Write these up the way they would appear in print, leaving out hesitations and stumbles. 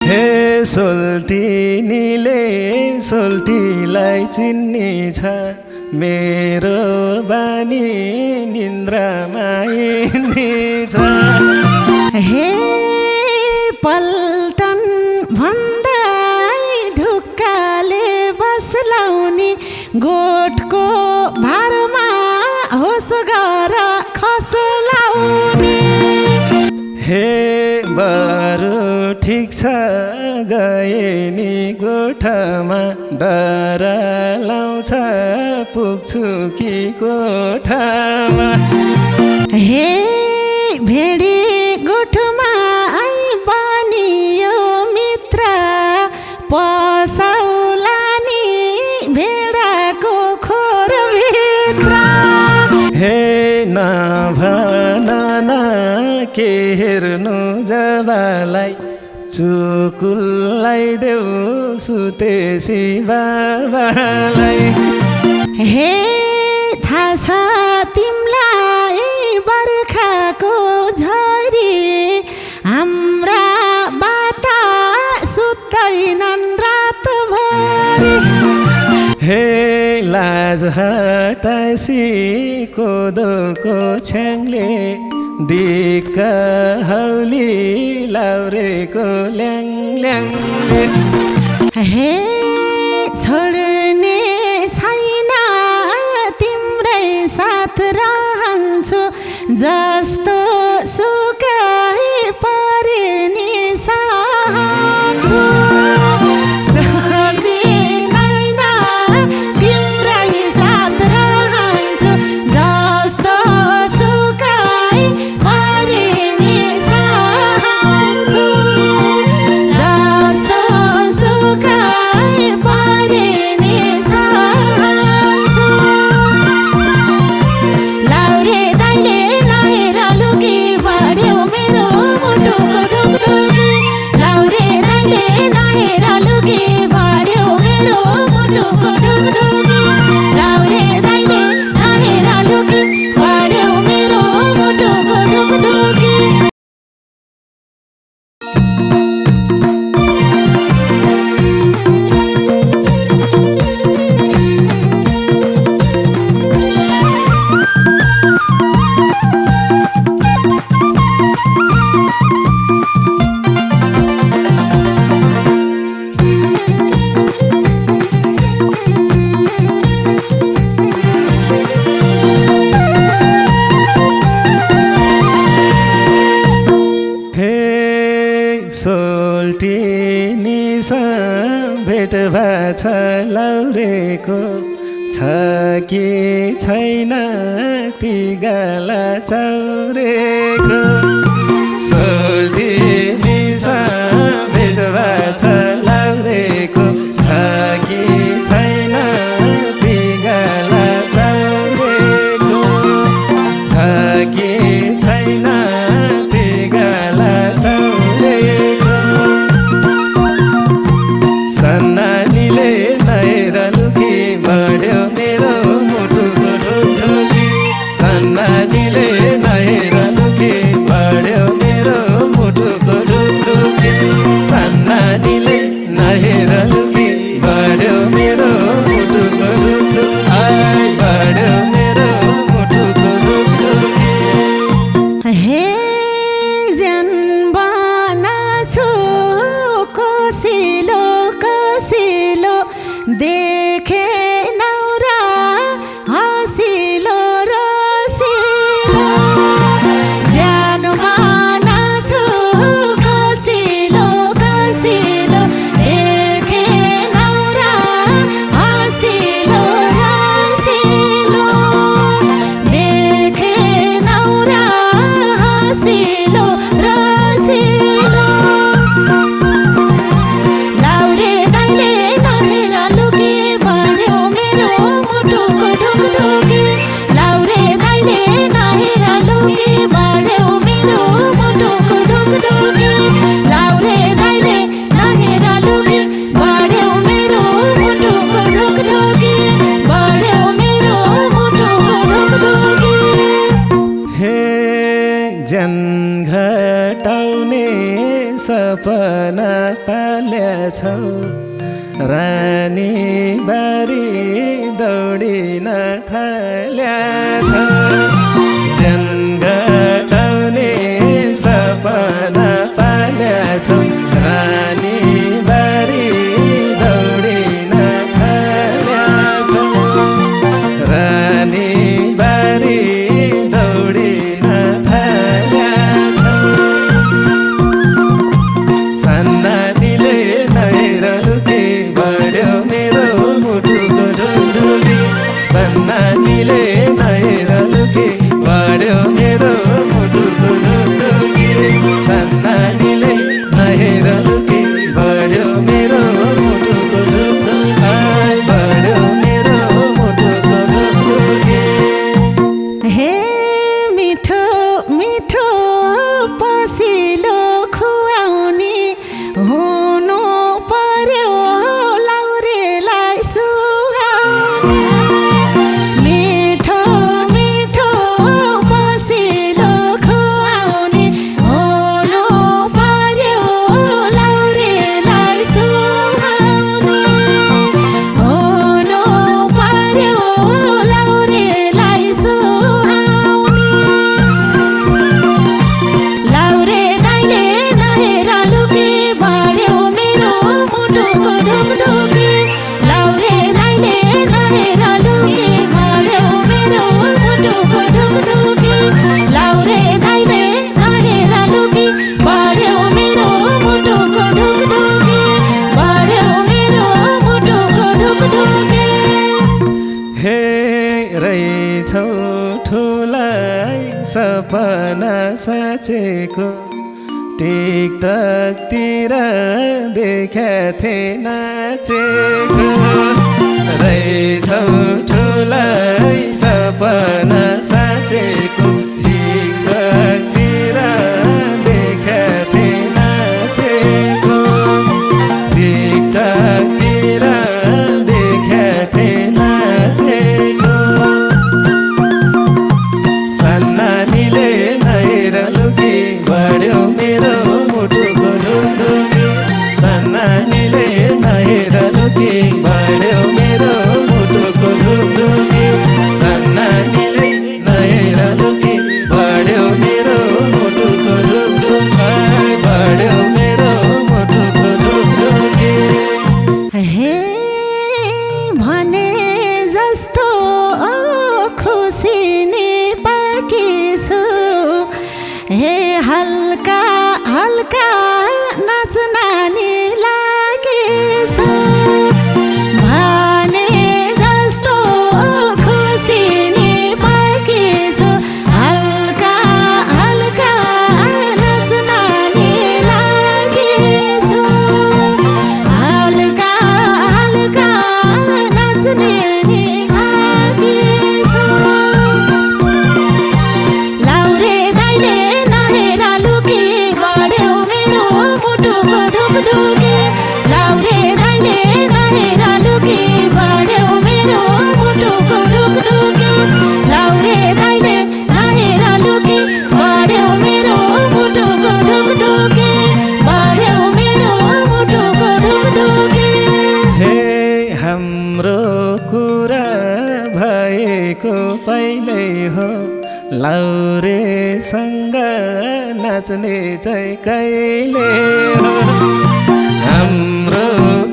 हे सोल्टिनीले सोल्टीलाई चिन्ने छ मेरो बानी निन्द्रामा हिँड्नेछ हे पल्टन भन्दै ढुक्काले बसलाउने गोठको भारमा होस गर खसलाउने हे बरु ठिक छ गए नि गोठामा डर लाउँछ पुग्छु कि कोठामा हे भेडी गोठमा बनियो मित्र पसौलानी भेडाको खोरभित्र हे नभन के हेर्नु जबालाई चुकुललाई देऊ सुतेसी बाबालाई हे थाहा छ तिमलाई बर्खाको झरी हाम्रा बाता सुत्दैनन् रातभरि हे लाज हटासी कोदोको छ्याङले दिक्क हौली लाउरेको ल्याङ ल्याङले हे छोड्ने छैन तिम्रै साथ रहन्छु जस्तो सुकै परे नि सहन्छु छोड्ने छैन तिम्रै साथ रहन्छु जस्तो सुकै परे नि सहन्छु जस्तो सुकै परे नि सहन्छु लाउरे दाइले नहेर लुकी बढ्यो मेरो मुटुको ढुकढुकी लाउरे दाइले नहेर लुकी बढ्यो मेरो मुटुको ढुकढुकी लाउरे दाइले नहेर लुकी बढ्यो मेरो मुटुको ढुकढुकी हे सोल्टिनीसँग भेट भएछ लाउरेको छ कि छैन ती गाला चौरेको सोल्टिनीसँग भेट भएछ लाउरेको छ कि छैन ती गाला चौरेको छ कि छैन ती गाला चौरेको सन्नानीले नहेर लुकी बढ्यो मेरो मुटुको ढुकढुकी सन्नानीले नहेर लुकी बढ्यो मेरो मुटुको ढुकढुकी सन्नानीले नहेर लुकी बढ्यो मेरो मुटुको ढुकढुकी बढ्यो मेरो मुटुको ढुकढुकी हे जन्मना छु कसिलो कसिलो देखे नौरा हसिलो रसिलो जन्मना छु कसिलो कसिलो देखे नौरा हसिलो रसिलो देखे नौरा हसिलो रसिलो लाउरे दाइले नहेर लुकी बढ्यो मेरो मुटुको ढुकढुकी लाउरे दाइले नहेर लुकी बढ्यो मेरो मुटुको ढुकढुकी लाउरे दाइले पाल्याछौ रानी बारी दौडिन थाल्याछौ ज्यान घटाउने सपना पाल्याछौ रानी बारी दौडिन थाल्याछौ रानी बारी दौडिन थाल्याछौ सन्नानीले नहेरलुके बढ्यो मेरो मुटुको ढुकढुकी सन्नानीले नहेरलुके बढ्यो मेरो मुटुको ढुकढुकी सन्नानीले नहेरलुके बढ्यो मेरो मुटुको ढुकढुकी बढ्यो मेरो मुटुको ढुकढुकी हे मिठो मिठो पसिलो खुवाउने हुनु पर्यो लाउरेलाई सुहाउने मिठो मिठो पसिलो खुवाउने हुनु पर्यो लाउरेलाई सुहाउने हुनु पर्यो लाउरेलाई सुहाउने लाउरे दाइले नहेर लुके बढ्यो मेरो मुटुको ढुकढुकी लाउरे दाइले नहेर लुके बढ्यो मेरो मुटुको ढुकढुकी लाउरे दाइले नहेर लुके बढ्यो मेरो मुटुको ढुकढुकी बढ्यो मेरो मुटुको ढुकढुकी हे रहेछौ ठुलाई सपना साँचेको टिकटकतिर देखा थिए नाचेको रहेछौ ठुलाई सपना साँचेको टिकटकतिर देखा थिए नाचेको टिकटकतिर देखा थिए नाचेको सन्नानीले नहेरलुके बढ्यो मेरो मुटुको ढुकढुकी सन्नानीले नहेरलुके बढ्यो मेरो मुटुको ढुकढुकी सन्नानीले नहेरलुके बढ्यो मेरो मुटुको ढुकढुकी बढ्यो मेरो मुटुको ढुकढुकी हे भने जस्तो खुसी नि पाकेछु हे हल्का हल्का नाच्नानी लागेछु भने जस्तो खुसी नि पाकेछु हल्का हल्का नाच्नानी लागेछु हल्का हल्का नाच्ने नि लागेछु लाउरे दाइले नहेर लुके बढ्यो मेरो मुटुको ढुकढुकी लाउरे दाइले नहेर लुके बढ्यो मेरो मुटुको ढुकढुकी लाउरे दाइले नहेर लुके बढ्यो मेरो मुटुको ढुकढुकी बढ्यो मेरो मुटुको ढुकढुकी हे हाम्रो कुरा भएको पहिले हो लाउरेसँग नाच्ने चाहिँ कहिले हो हाम्रो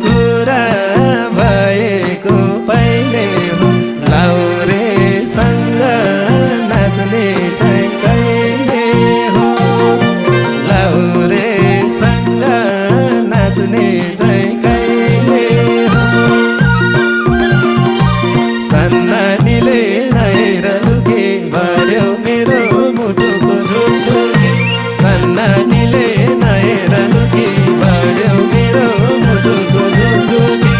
कुरा भएको पहिले हो लाउरेसँग नाच्ने चाहिँ कहिले हो लाउरेसँग नाच्ने चाहिँ कहिले हो सन्नानीले नहेरलुके बढ्यो मेरो मुटुको ढुकढुकी सन्नानीले नहेरलुके बढ्यो मेरो मुटुको ढुकढुकी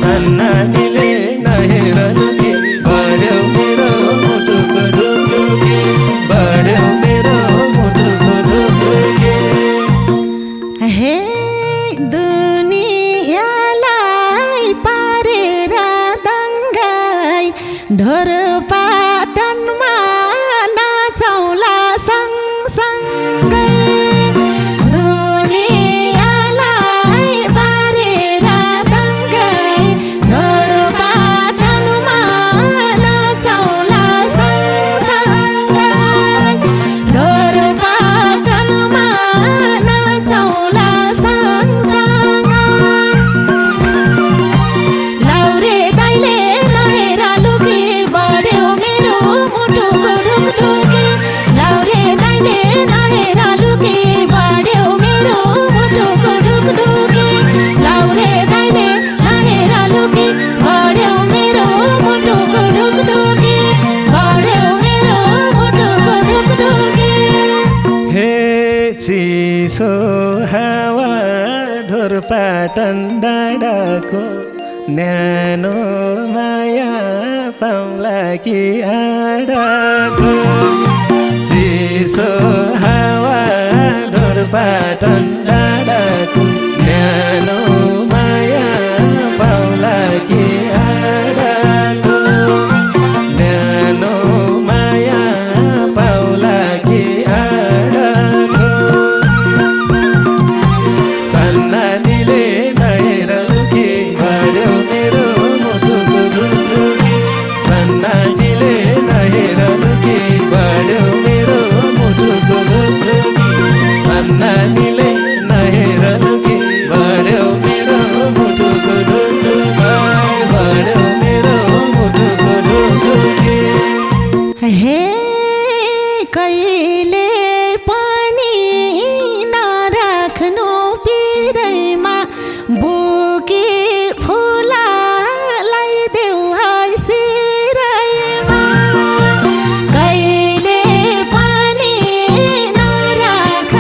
सन्नानीले नहेरलुके बढ्यो मेरो मुटुको ढुकढुकी बढ्यो मेरो मुटुको ढुकढुकी हे दुनियाँलाई पारेर दङ्गाई ढोर पाटनमा नाचौला सँगसँगै दुनियाँलाई पाटन डाँडाको न्यानो माया पाउला कि आडाको चिसो हावा ढोरपाटन डाँडाको न्यानो माया पाउला कि आडाको न्यानो माया पाउला कि आडाको सन्नानीले नहेर लुकी बढ्यो मेरो मुटुको ढुकढुकी सन्नानीले नहेर लुकी बढ्यो मेरो मुटुको ढुकढुकी सन्नानीले नहेर लुकी बढ्यो मेरो मुटुको ढुकढुकी बढ्यो मेरो मुटुको ढुकढुकी हे कहिले पनि नराख्नु पिरैमा बुकी फुलालाई देऊ है सिरैमा कहिले पनि नराख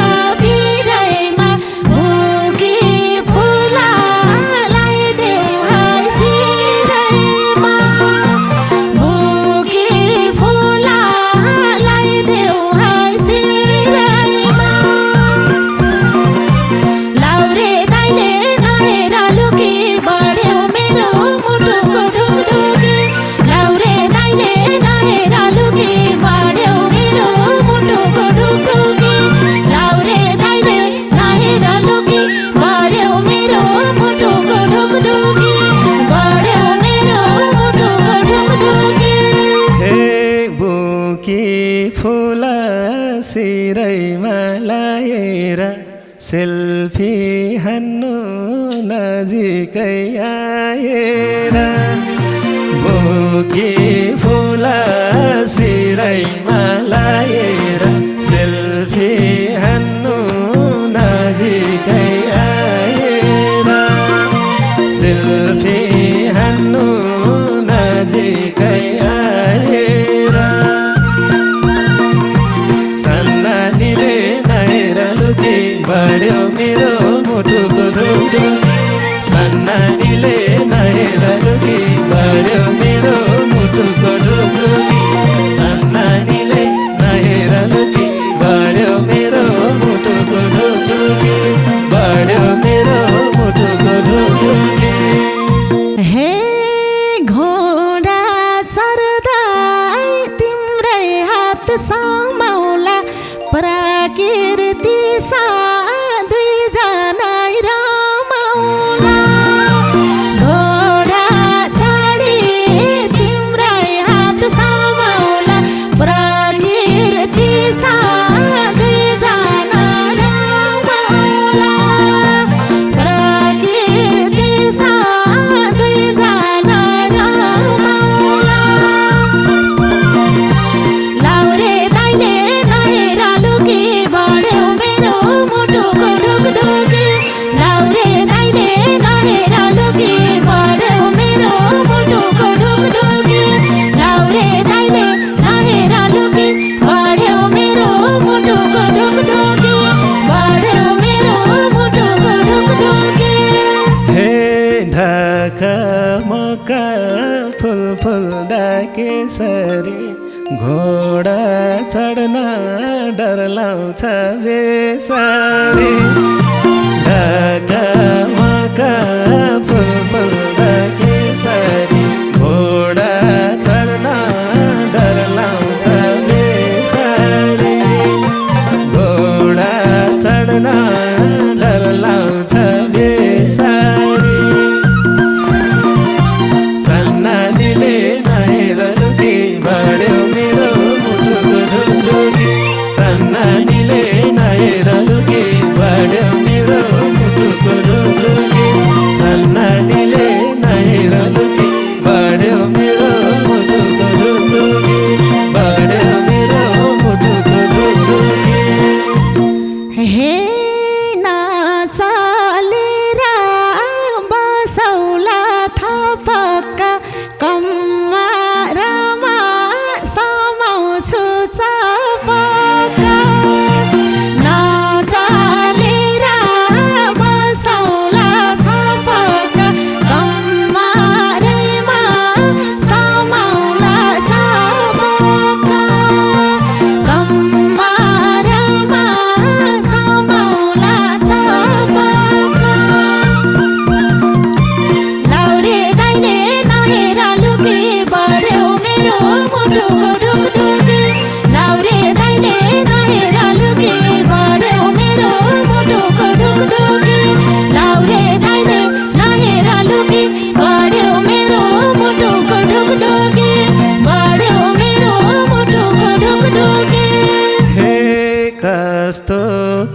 पिरैमा बुकी फुलालाई देऊ है सिरैमा बुकी फुलालाई देऊ है सिरैमा लाउरे दाइले नहेर लुकी बढ्यो मेरो मुटुको ढुकढुकी लाउरे दाइले नहेर लुकी बढ्यो मेरो मुटुको ढुकढुकी लाउरे दाइले नहेर लुकी बढ्यो मेरो मुटुको ढुकढुकी बढ्यो मेरो मुटुको ढुकढुकी हे बुकी फुला सिरैमा लाएर सेल्फी हान्नु नजिकै आएर बुकी फुला सिरैमा लाएर सेल्फी हान्नु नजिकै आएर सेल्फी हान्नु नजिकै आएर सन्नानीले नहेर लुकी बढ्यो मेरो मुटुको ढुकढुकी सन्नानीले नहेर लुकी बढ्यो मेरो मुटुको ढुकढुकी सन्नानीले नहेर लुकी बढ्यो मेरो मुटुको ढुकढुकी बढ्यो मेरो मुटुको ढुकढुकी हे घोडा चढ्दै तिम्रै हात समाउला प्रकृति दुईजनै रमाउला घोडा चढी तिम्रै हात समाउला प्रकृति दुईजना रमाउला प्रकृति दुईजना रमाउला लाउरे दाइले नहेर लुकी बढ्यो मेरो मुटुको ढुकढुकी लाउरे दाइले नहेर लुकी बढ्यो मेरो मुटुको ढुकढुकी लाउरे दाइले नहेर लुकी बढ्यो मेरो मुटुको ढुकढुकी बढ्यो मेरो मुटुको ढुकढुकी हे ढाका मका फुल फुल्दा केसरी घोडा चढ्न डर लाउँछ बेसारी ढाका मका फुल फुल्दा केसरी घोडा चढ्न डर लाउँछ बेसारी घोडा चढ्न डर लाउँछ बेसारी सन्नानीले नहेर लुकी बढ्यो मेरो मुटुको ढुकढुकी सन्नानीले नहेर लुकी बढ्यो मेरो मुटुको ढुकढुकी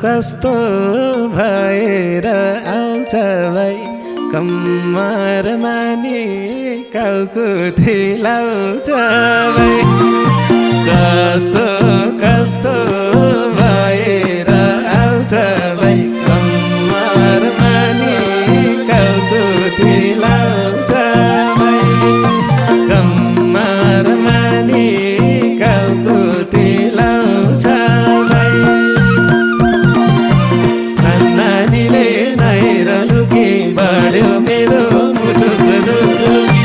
कस्तो भएर आउँछ भाइ कम्मर मानी काउकुती लाउँछ भाइ कस्तो कस्तो भएर आउँछ भाइ कम्मर मानी काउकुती लाउँछ भाइ कम्मर मानी काउकुती लाउँछ भाइ सन्नानीले नहेर लुकी बढ्यो मेरो मुटुको ढुकढुकी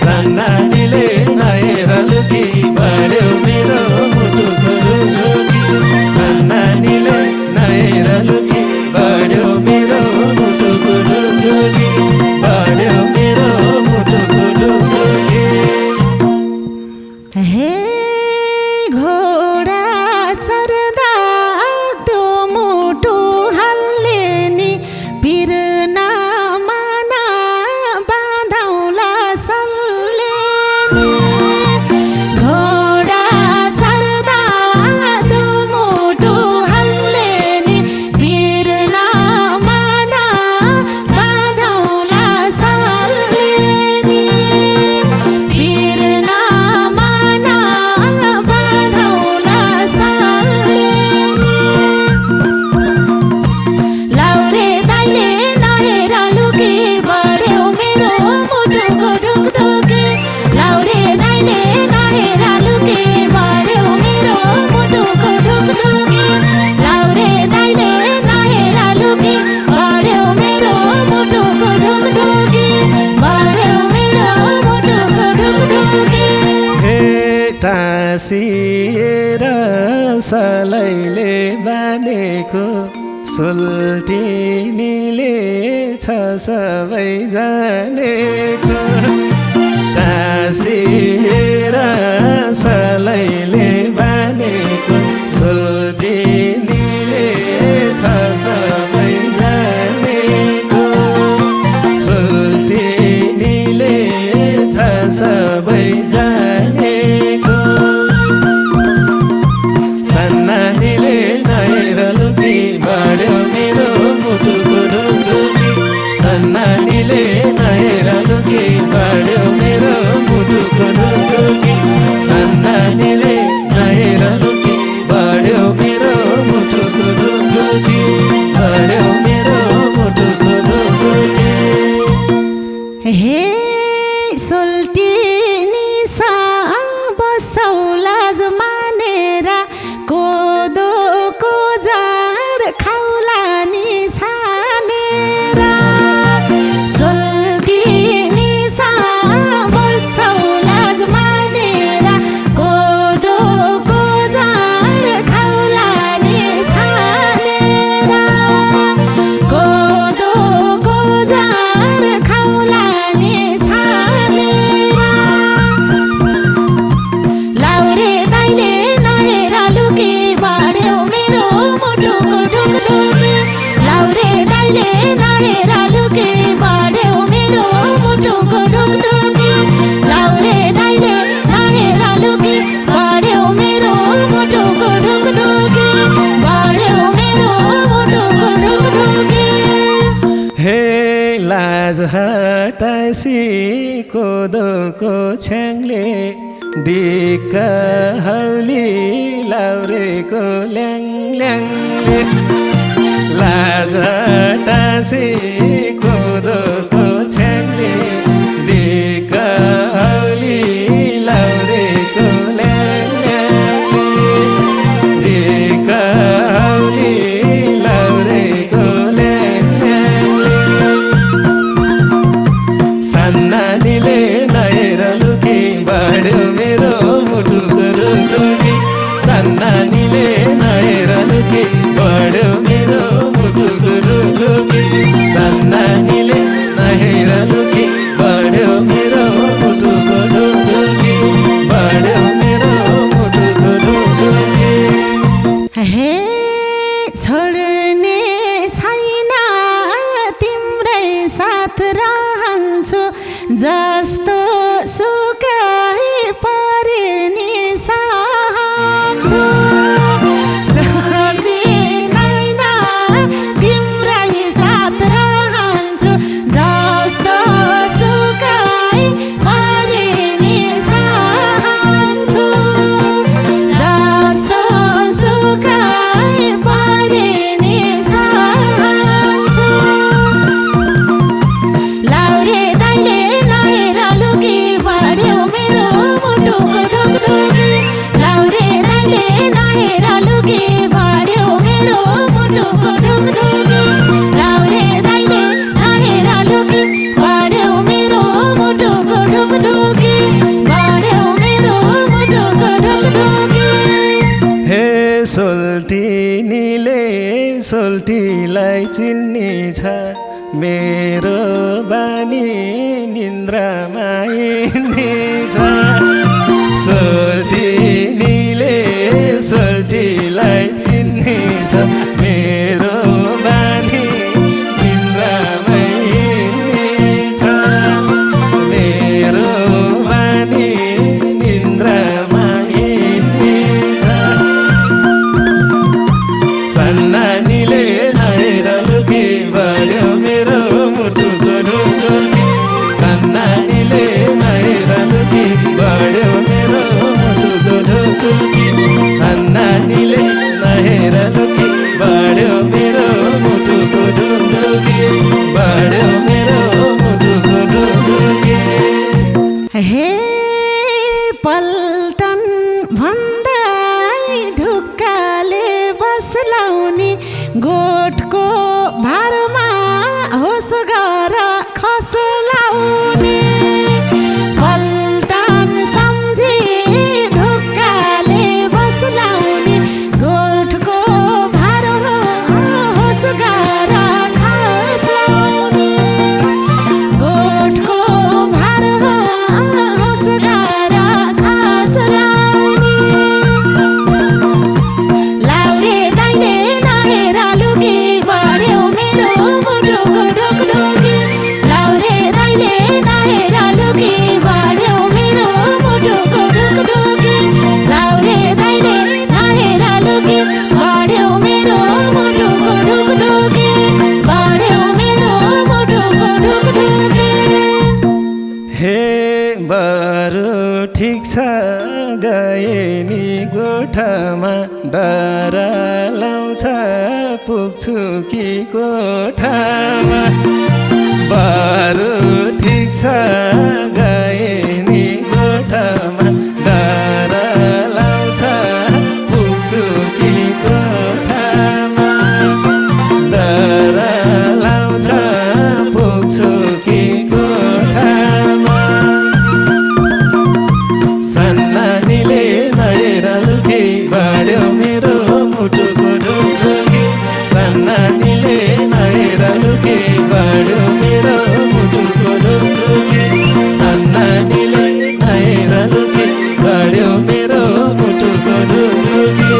सन्नानीले नहेर लुकी बढ्यो मेरो मुटुको ढुकढुकी सन्नानीले नहेर लुकी बढ्यो मेरो मुटुको ढुकढुकी बढ्यो मेरो मुटुको ढुकढुकी हे घोडा चढ्दा त्यो मुटु हल्ले नि पिर नमाना बाँधौला सल्ले नि घोडा चढ्दा त्यो मुटु हल्ले नि पिर नमाना बाँधौला सल्ले नि पिर नमाना बाँधौला सल्ले नि लाउरे दाइले नहेर लुकी बढ्यो मेरो मुटुको ढुकढुकी लाउरे दाइले नहेर लुकी बढ्यो मेरो मुटुको ढुकढुकी लाउरे दाइले नहेर लुकी बढ्यो मेरो मुटुको ढुकढुकी बढ्यो मेरो मुटुको ढुकढुकी हे टाँसिएर सलैले बानेको सुल्टिनीले छ सबै जानेको टाँसिएर सलैले बानेको सुल्टिनीले छ सबै जानेको सुल्टिनीले छ सबै जानेको सन्नानीले नहेर लुकी बढ्यो मेरो मुटुको ढुकढुकी सन्नानीले नहेर लुकी बढ्यो मेरो मुटुको ढुकढुकी सन्नानीले नहेर लुकी बढ्यो मेरो मुटुको ढुकढुकी बढ्यो मेरो मुटुको ढुकढुकी हे सोल्टिनी सा बसौलाज मानेर कोदोको जाँड खाउला नि छानेर सोल्टिनी सा बसौलाज मानेर कोदोको जाँड खाउला नि छानेर कोदोको जाँड खाउला नि छानेर लाउरे दाइले नहेर लुकी बढ्यो मेरो मुटुको ढुकढुकी लाउरे दाइले नहेर लुकी बढ्यो मेरो मुटुको ढुकढुकी लाउरे दाइले नहेर लुकी बढ्यो मेरो मुटुको ढुकढुकी बढ्यो मेरो मुटुको ढुकढुकी हे लाज हटासी कोदोको छ्याङले दिक्क हौली लाउरेको ल्याङ ल्याङले लाज हटासी कोदोको छ्याङले दिक्क हौली लाउरेको ल्याङ ल्याङले दिक्क हौली लाउरेको ल्याङ ल्याङले सन्नानीले नहेर लुकी बढ्यो मेरो मुटुको ढुकढुकी सन्नानीले नहेर लुकी बढ्यो मेरो मुटुको ढुकढुकी सन्नानीले नहेर लुकी बढ्यो मेरो मुटुको ढुकढुकी बढ्यो मेरो मुटुको ढुकढुकी हे छोड्ने छैन तिम्रै साथ रहन्छु जस्तो सुकाइ परे नि सहन्छु छोड्ने छैन सोल्टीलाई चिन्ने छ मेरो बानी निन्द्रामा हिँड्ने छ सोल्टिनीले सोल्टीलाई चिन्ने छ मेरो बानी निन्द्रामा हिँड्ने छ मेरो बानी निन्द्रामा हिँड्ने छ सन्नानीले नहेर लुकी बढ्यो मेरो मुटुको ढुकुटी सन्नानीले नहेर लुकी बढ्यो मेरो मुटुको ढुकुटी सन्नानीले नहेर लुकी बढ्यो मेरो मुटुको ढुकुटी बढ्यो मेरो मुटुको ढुकुटी हे पल्टन भन्दा ढुक्काले बसलाउने गोठको भारमा होस गर खसलाउने पल्टन सम्झी ढुक्काले बसलाउने गोठको भारमा होस गर खसलाउने गोठको भारमा होस गर खसलाउने लाउरे दाइले नहेर लुकी बढ्यो मेरो मुटुको ढुकढुकी लाउरे दाइले नहेर लुकी बढ्यो मेरो मुटुको ढुकढुकी लाउरे दाइले नहेर लुकी बढ्यो मेरो मुटुको ढुकढुकी बढ्यो मेरो मुटुको ढुकढुकी हे बरु ठिक छ गए नि गोठामा डर लाउँछ पुग्छु कि कोठामा बरु ठिक छ गए नि गोठामा डर लाउँछ पुग्छु कि कोठामा डर लाउँछ पुग्छु कि कोठामा सन्नानीले नहेर लुकी बढ्यो मेरो मुटुको ढुकुटी सन्नानीले नहेर लुकी बढ्यो मेरो मुटुको ढुकुटी सन्नानीले नहेर लुकी बढ्यो मेरो मुटुको ढुकुटी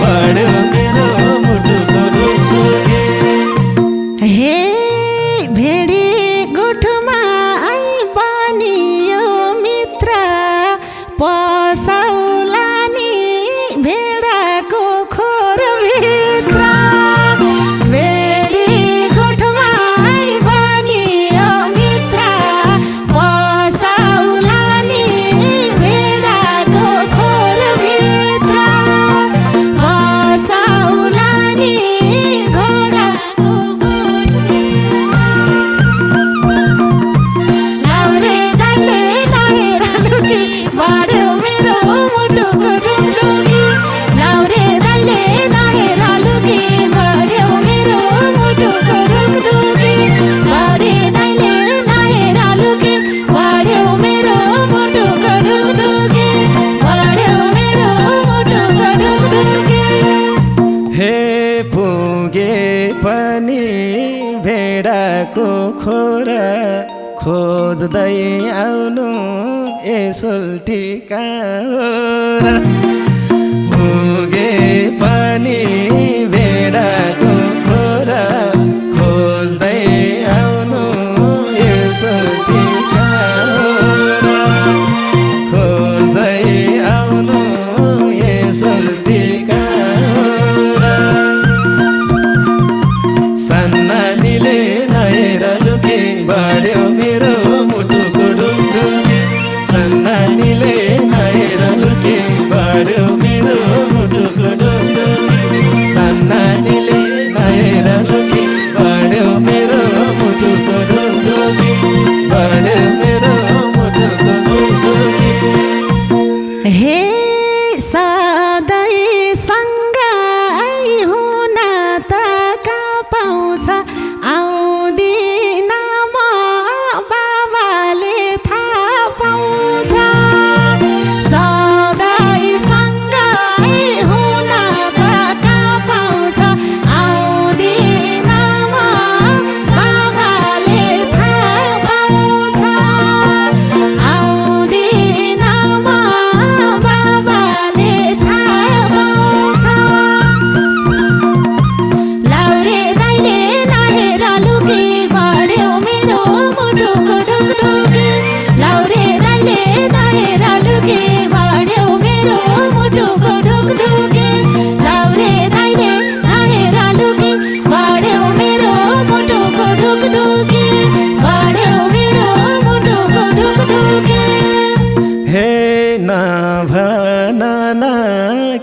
बढ्यो मेरो मुटुको ढुकुटी हे भेडी गोठमा बनियो मित्र पसौलानी भेडाको खोरभित्र भेडी गोठमा बनियो मित्र पसौलानी भेडाको खोरभित्र पसौलानी घोडाको लाउरे दाइले नहेर लुकी बढ्यो मेरो मुटुको ढुकढुकी लाउरे दाइले नहेर लुकी बढ्यो मेरो मुटुको ढुकढुकी लाउरे दाइले नहेर लुकी बढ्यो मेरो मुटुको ढुकढुकी बढ्यो मेरो मुटुको ढुकढुकी हे पुगे पनि भेडाको खोरा खोज्दै आउनु ए सोल्टीका ओरा पुगे पनि भेडाको खोरा खोज्दै आउनु ए सोल्टीका ओरा खोज्दै आउनु ए सोल्टीका ओरा सन्नानीले नहेर लुकी बढ्यो मेरो मुटुको ढुकढुकी सन्नानीले नहेर लुकी बढ्यो मेरो मुटुको ढुकढुकी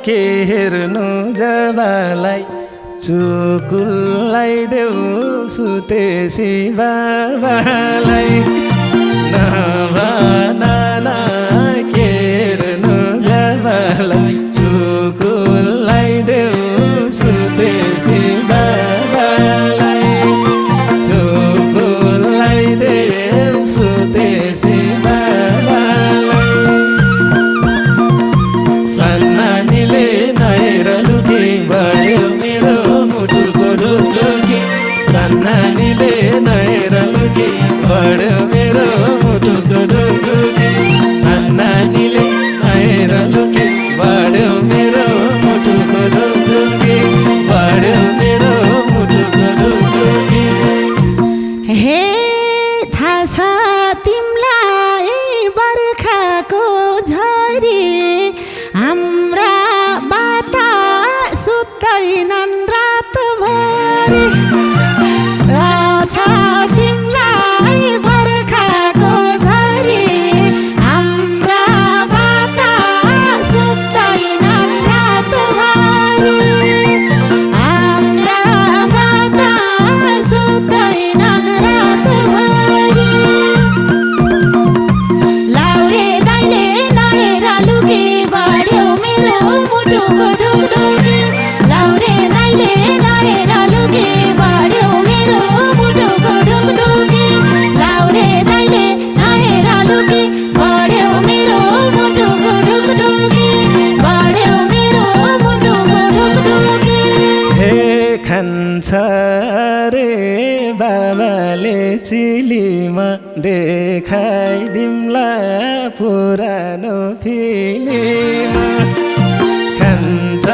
के हेर्नु जबालाई चुकुल्लाई देऊ सुतेसी बाबालाई नाना के हेर्नु जबालाई चुकुल्लाई देऊ सुतेसी बाबालाई चुकुल्लाई देऊ सुतेसी बाबालाई सन्नानीले नहेर लुकी बढ्यो मेरो मुटुको ढुकढुकी सन्नानीले नहेर लुकी बढ्यो मेरो मुटुको ढुकढुकी सन्नानीले नहेर लुकी बढ्यो मेरो मुटुको ढुकढुकी बढ्यो मेरो मुटुको ढुकढुकी हे थाहा छ तिमलाई बर्खाको झरी हाम्रा बाता सुत्दैनन् रातभरि छ तिमलाई बर्खाको झरी हाम्रा बाता सुत्दैनन् रातभरि हाम्रा बाता सुत्दैनन् रातभरि लाउरे दाइले नहेर लुकी बढ्यो मेरो मुटुको ढुकढुकी लाउरे दाइले नहेर लुकी बढ्यो मेरो मुटुको ढुकढुकी लाउरे दाइले नहेर लुकी बढ्यो मेरो मुटुको ढुकढुकी बढ्यो मेरो मुटुको ढुकढुकी हे खान्छ रे बाबाले चिलीमा देखाइदिउँला पुरानो फिल्म खान्छ